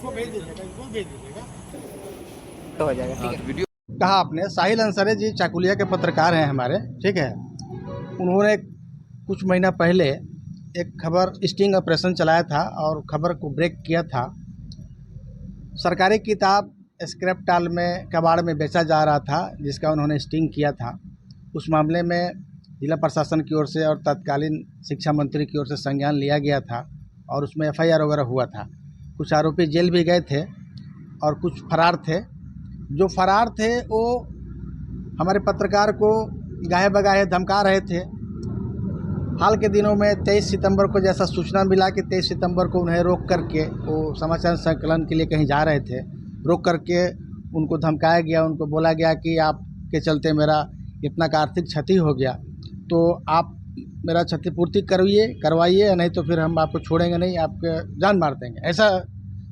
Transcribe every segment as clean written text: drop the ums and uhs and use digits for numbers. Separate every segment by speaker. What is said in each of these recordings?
Speaker 1: तो हो जाएगा, ठीक है।
Speaker 2: वीडियो कहा आपने, साहिल अंसारी जी चाकुलिया के पत्रकार हैं हमारे, ठीक है। उन्होंने कुछ महीना पहले एक खबर स्टिंग ऑपरेशन चलाया था और खबर को ब्रेक किया था। सरकारी किताब स्क्रैप टाल में कबाड़ में बेचा जा रहा था, जिसका उन्होंने स्टिंग किया था। उस मामले में जिला प्रशासन की ओर से और तत्कालीन शिक्षा मंत्री की ओर से संज्ञान लिया गया था और उसमें FIR वगैरह हुआ था। कुछ आरोपी जेल भी गए थे और कुछ फरार थे। जो फरार थे वो हमारे पत्रकार को गाहे बगाहे धमका रहे थे। हाल के दिनों में 23 सितंबर को जैसा सूचना मिला कि 23 सितंबर को उन्हें रोक करके, वो समाचार संकलन के लिए कहीं जा रहे थे, रोक करके उनको धमकाया गया। उनको बोला गया कि आपके चलते मेरा इतना का आर्थिक क्षति हो गया, तो आप मेरा क्षतिपूर्ति करवाइए, नहीं तो फिर हम आपको छोड़ेंगे नहीं, आपके जान मार देंगे। ऐसा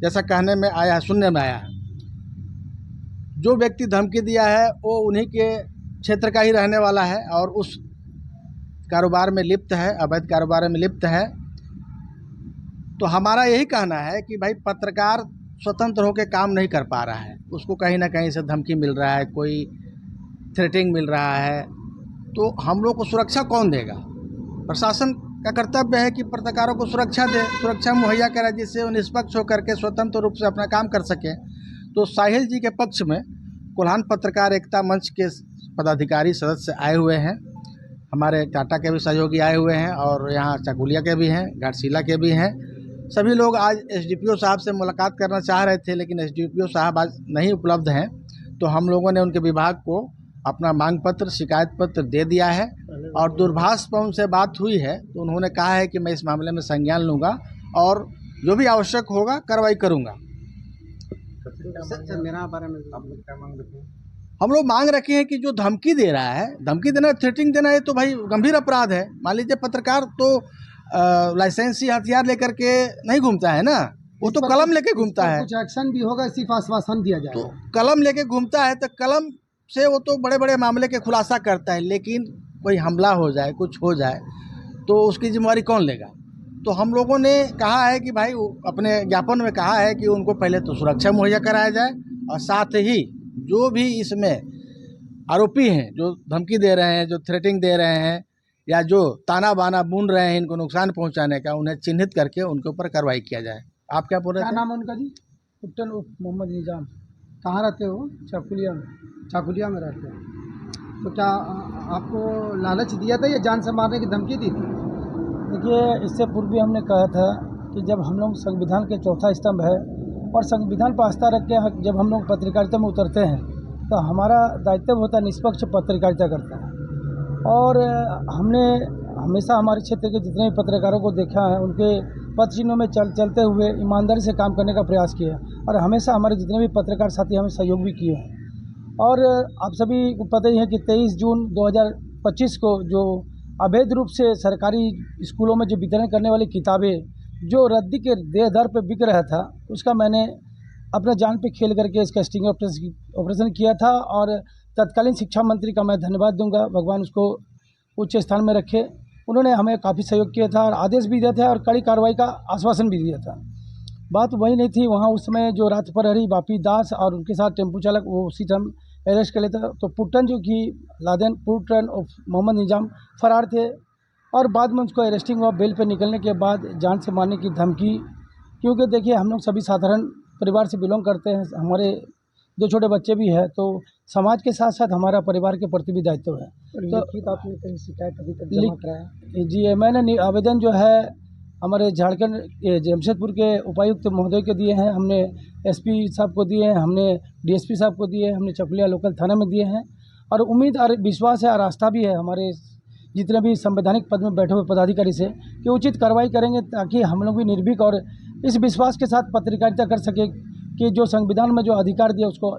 Speaker 2: जैसा कहने में आया है, सुनने में आया है। जो व्यक्ति धमकी दिया है वो उन्हीं के क्षेत्र का ही रहने वाला है और उस कारोबार में लिप्त है, अवैध कारोबार में लिप्त है। तो हमारा यही कहना है कि भाई पत्रकार स्वतंत्र होकर काम नहीं कर पा रहा है, उसको कहीं ना कहीं से धमकी मिल रहा है, कोई थ्रेटिंग मिल रहा है। तो हम लोग को सुरक्षा कौन देगा? प्रशासन का कर्तव्य है कि पत्रकारों को सुरक्षा दे, सुरक्षा मुहैया करे, जिससे वो निष्पक्ष होकर के स्वतंत्र रूप से अपना काम कर सके। तो साहिल जी के पक्ष में कोल्हान पत्रकार एकता मंच के पदाधिकारी सदस्य आए हुए हैं, हमारे टाटा के भी सहयोगी आए हुए हैं और यहाँ चाकुलिया के भी हैं, घाटशिला के भी हैं। सभी लोग आज SDPO साहब से मुलाकात करना चाह रहे थे, लेकिन SDPO साहब आज नहीं उपलब्ध हैं। तो हम लोगों ने उनके विभाग को अपना मांग पत्र, शिकायत पत्र दे दिया है और दूरभाष पर उनसे बात हुई है, तो उन्होंने कहा है कि मैं इस मामले में संज्ञान लूँगा और जो भी आवश्यक होगा कार्रवाई करूँगा।
Speaker 1: सर, मेरा बारे में आप लोग क्या मांग रखे हैं?
Speaker 2: हम लोग मांग रखे हैं कि जो धमकी दे रहा है, धमकी देना, थ्रेटिंग देना, ये तो भाई गंभीर अपराध है। मान लीजिए पत्रकार तो लाइसेंसी हथियार लेकर के नहीं घूमता है ना, वो तो कलम लेके घूमता है।
Speaker 1: कुछ एक्शन भी होगा, सिर्फ आश्वासन दिया जाए।
Speaker 2: तो कलम लेके घूमता है, तो कलम से वो तो बड़े बड़े मामले के खुलासा करता है, लेकिन कोई हमला हो जाए, कुछ हो जाए, तो उसकी जिम्मेवारी कौन लेगा? तो हम लोगों ने कहा है कि भाई, अपने ज्ञापन में कहा है कि उनको पहले तो सुरक्षा मुहैया कराया जाए और साथ ही जो भी इसमें आरोपी हैं, जो धमकी दे रहे हैं, जो थ्रेटिंग दे रहे हैं या जो ताना बाना बुन रहे हैं इनको नुकसान पहुंचाने का, उन्हें चिन्हित करके उनके ऊपर कार्रवाई किया जाए। आप क्या बोल रहे थे?
Speaker 1: क्या नाम है उनका जी? कैप्टन मोहम्मद निजाम। कहाँ रहते हो? चाकुलिया में। चाकुलिया में रहते हैं। तो क्या आपको लालच दिया था या जान से मारने की धमकी दी थी?
Speaker 3: देखिए, इससे पूर्व भी हमने कहा था कि जब हम लोग संविधान के चौथा स्तंभ है और संविधान पर आस्था रख के जब हम लोग पत्रकारिता में उतरते हैं, तो हमारा दायित्व होता है निष्पक्ष पत्रकारिता करता है। और हमने हमेशा हमारे क्षेत्र के जितने भी पत्रकारों को देखा है, उनके पद चिन्हों में चलते हुए ईमानदारी से काम करने का प्रयास किया और हमेशा हमारे जितने भी पत्रकार साथी हमें सहयोग भी किए हैं। और आप सभी को पता ही है कि 23 जून 2025 को जो अवैध रूप से सरकारी स्कूलों में जो वितरण करने वाली किताबें जो रद्दी के दर पे बिक रहा था, उसका मैंने अपना जान पे खेल करके इसका स्टिंग ऑपरेशन किया था। और तत्कालीन शिक्षा मंत्री का मैं धन्यवाद दूंगा, भगवान उसको उच्च स्थान में रखे। उन्होंने हमें काफ़ी सहयोग किया था और आदेश भी दिया था और कड़ी कार्रवाई का आश्वासन भी दिया था। बात वही नहीं थी, वहाँ उस समय जो रात प्रहरी बापी दास और उनके साथ टेम्पो चालक, वो उसी टाइम अरेस्ट कर लेता। तो पुट्टन जो कि लादेन पुट्टन ऑफ मोहम्मद निजाम फरार थे और बाद में उसको अरेस्टिंग हुआ। बेल पे निकलने के बाद जान से मारने की धमकी, क्योंकि देखिए हम लोग सभी साधारण परिवार से बिलोंग करते हैं, हमारे 2 छोटे बच्चे भी हैं, तो समाज के साथ साथ हमारा परिवार के प्रति भी दायित्व है। तो
Speaker 1: आपने कहीं शिकायत अभी तक जमा कराया?
Speaker 3: जी, मैंने आवेदन जो है हमारे झारखंड जमशेदपुर के उपायुक्त महोदय के दिए हैं, हमने SP साहब को दिए हैं, हमने DSP साहब को दिए हैं, हमने चकुलिया लोकल थाना में दिए हैं। और उम्मीद और विश्वास है और आस्था भी है हमारे जितने भी संवैधानिक पद में बैठे हुए पदाधिकारी से कि उचित कार्रवाई करेंगे, ताकि हम लोग भी निर्भीक और इस विश्वास के साथ पत्रकारिता कर सके कि जो संविधान में जो अधिकार दिया उसको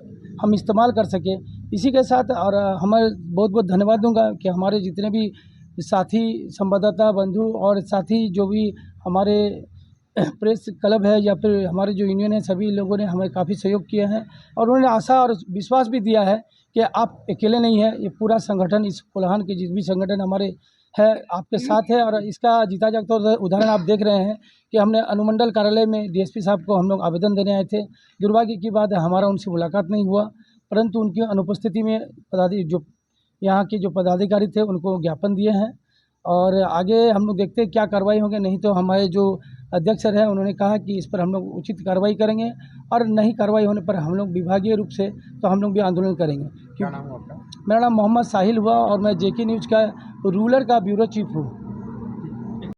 Speaker 3: हम इस्तेमाल कर सके। इसी के साथ और हमारे बहुत बहुत धन्यवाद दूंगा कि हमारे जितने भी साथी संवाददाता बंधु और साथी जो भी हमारे प्रेस क्लब है या फिर हमारे जो यूनियन है, सभी लोगों ने हमें काफ़ी सहयोग किया है और उन्होंने आशा और विश्वास भी दिया है कि आप अकेले नहीं हैं। ये पूरा संगठन, इस कोल्हान के जिस भी संगठन हमारे है आपके साथ है। और इसका जीता जागता उदाहरण आप देख रहे हैं कि हमने अनुमंडल कार्यालय में डीएसपी साहब को हम लोग आवेदन देने आए थे। दुर्भाग्य की बात है हमारा उनसे मुलाकात नहीं हुआ, परंतु उनकी अनुपस्थिति में जो यहाँ के जो पदाधिकारी थे उनको ज्ञापन दिए हैं और आगे हम लोग देखते हैं क्या कार्रवाई होगी। नहीं तो हमारे जो अध्यक्ष हैं उन्होंने कहा कि इस पर हम लोग उचित कार्रवाई करेंगे और नहीं कार्रवाई होने पर हम लोग विभागीय रूप से तो हम लोग भी आंदोलन करेंगे।
Speaker 2: क्या नाम है आपका?
Speaker 3: मेरा नाम मोहम्मद साहिल हुआ और मैं जेके न्यूज़ का रूरल का ब्यूरो चीफ हूँ।